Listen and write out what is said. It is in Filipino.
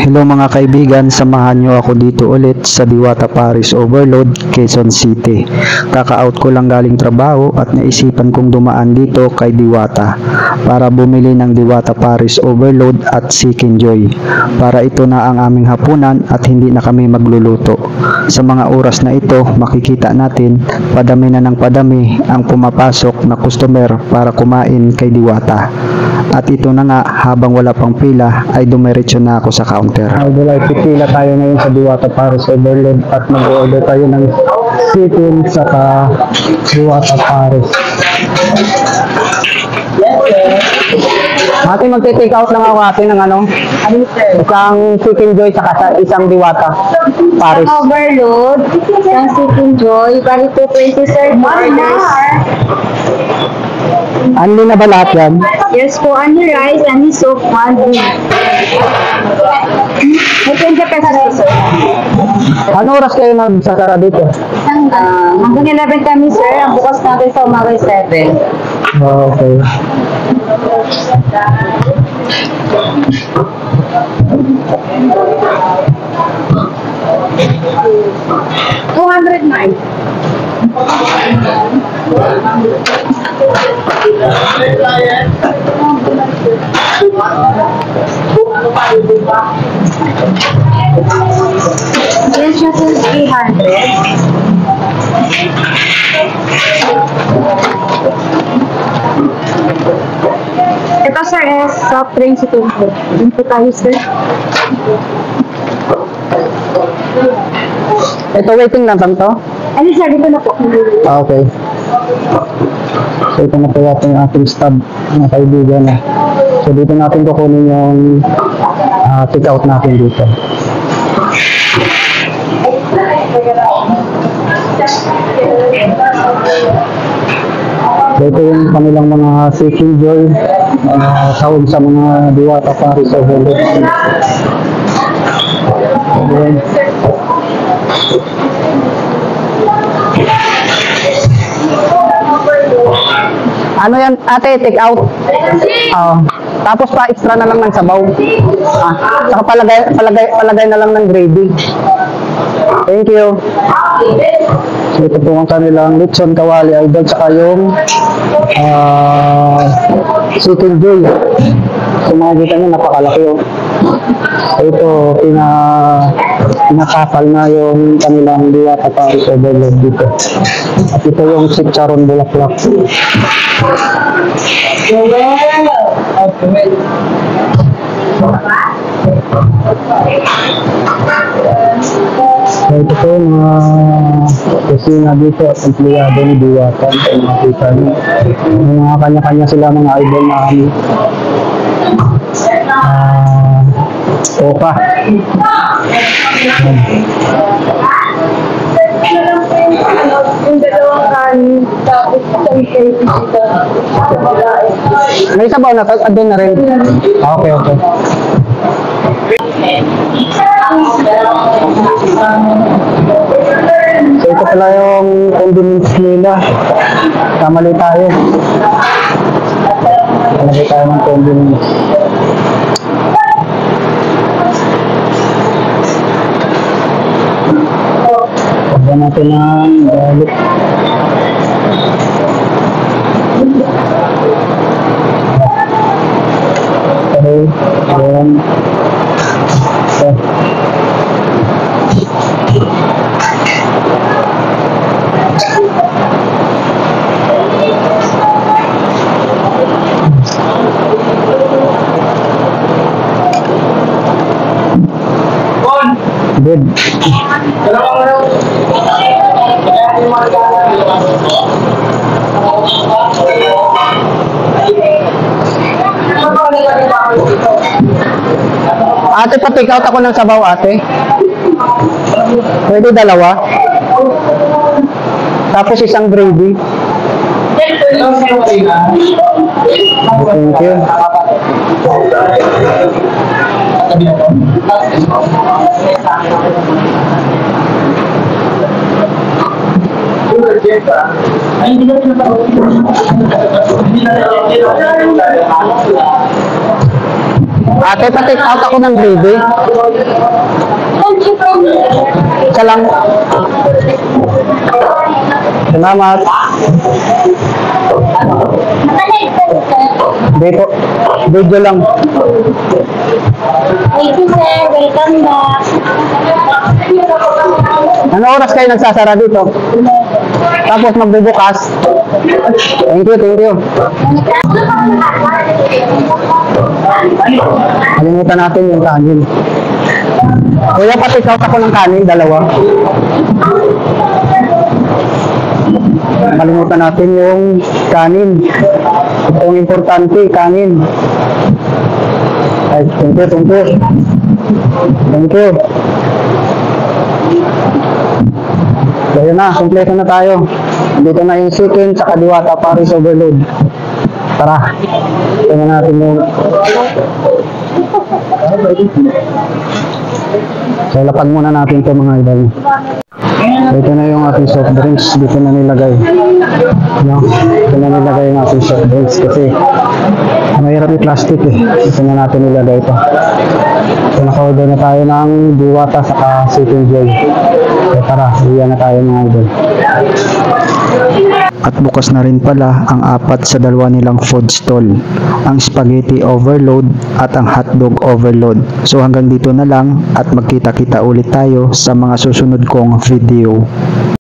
Hello mga kaibigan, samahan nyo ako dito ulit sa Diwata Paris Overload, Quezon City. Kaka-out ko lang galing trabaho at naisipan kong dumaan dito kay Diwata para bumili ng Diwata Paris Overload at Chicken Joy. Para ito na ang aming hapunan at hindi na kami magluluto. Sa mga oras na ito, makikita natin padami na ng padami ang pumapasok na customer para kumain kay Diwata. At ito na nga, habang wala pang pila ay dumiretso na ako sa counter. Idol, pipila tayo ngayon sa Diwata Paris Overload at mag-order tayo ng chicken saka Diwata Paris. Ate, magte-take out lang ako ate ng isang Chicken Joy saka isang Diwata Paris. Overload, isang Chicken Joy, bali 220 sir, orders. Anli na ba lahat yan? Yes po, any rice, any soup, one drink. May 20 pesos sir. Ano oras kayo nagsasara dito? Hanggang 11 kami sir, ang bukas natin sa umaga 7. Okay. $209. Yes, siya sir, 300. Ito sir is soft drinks ito. Dito tayo sir. Ito waiting na bang to? Ano sir, dito na po. Okay. So ito na po yung ating stub mga kaibigan. So dito natin kukunin yung take out natin dito. So ito yung kanilang mga Chicken Joy, tawag sa mga Diwata Paris Overload. Ano yan ate, take out? Tapos pa extra na lang ng sabaw. Saka palagay na lang ng gravy. Thank you. So ito po ang kanilang lechon kawali idol, saka yung Chicken Joy. So makikita nyo napakalaki yun. So ito pinakakal na yung kanilang Diwata Paris Overload dito. At ito yung chicharon bulaklak. So ito po mga kusina dito at empleyado ni Diwata. So makikita nyo mga kanya-kanya sila mga idol na oka. Yung dalawang kanin, tapos isang cake dito. May sabaw na, doon na rin. Okay, okay. So ito pala yung convenience nila. Kamali tayo. Kamali tayo ng convenience. Pagyan natin ng garlic. Okay, ayan. Okay. Good. Ate, pa-take out ako ng sabaw, ate. Pwede dalawa. Tapos isang gravy. Thank you. Ay, hindi na pinapawag. Hindi na Ate, pa-take out ako ng gravy. Isa lang. Salamat. Dito. Video lang. Thank you, sir. Welcome back. Ano oras kayo nagsasara dito? Tapos magbubukas. Thank you, thank you. Kalimutan natin yung kanin. Kuya, pa-take out ako ng kanin, dalawa. Kalimutan natin yung kanin. Itong importante, kanin. Ay, thank you, thank you. Thank you. So yun na, kompleto na tayo. Dito na yung chicken sa Diwata Paris Overload. Tara, tingnan natin yung... So lapag muna natin ito mga idol. Ito na yung ating soft drinks. Dito na nilagay. No? Dito na nilagay yung ating soft drinks kasi mahirap yung plastic eh. Dito na natin nilagay ito. So naka-order na tayo ng Diwata saka Chicken Joy. So tara, iyan na tayo mga idol. At bukas na rin pala ang apat sa dalawa nilang food stall, ang spaghetti overload at ang hotdog overload. So hanggang dito na lang at magkita-kita ulit tayo sa mga susunod kong video.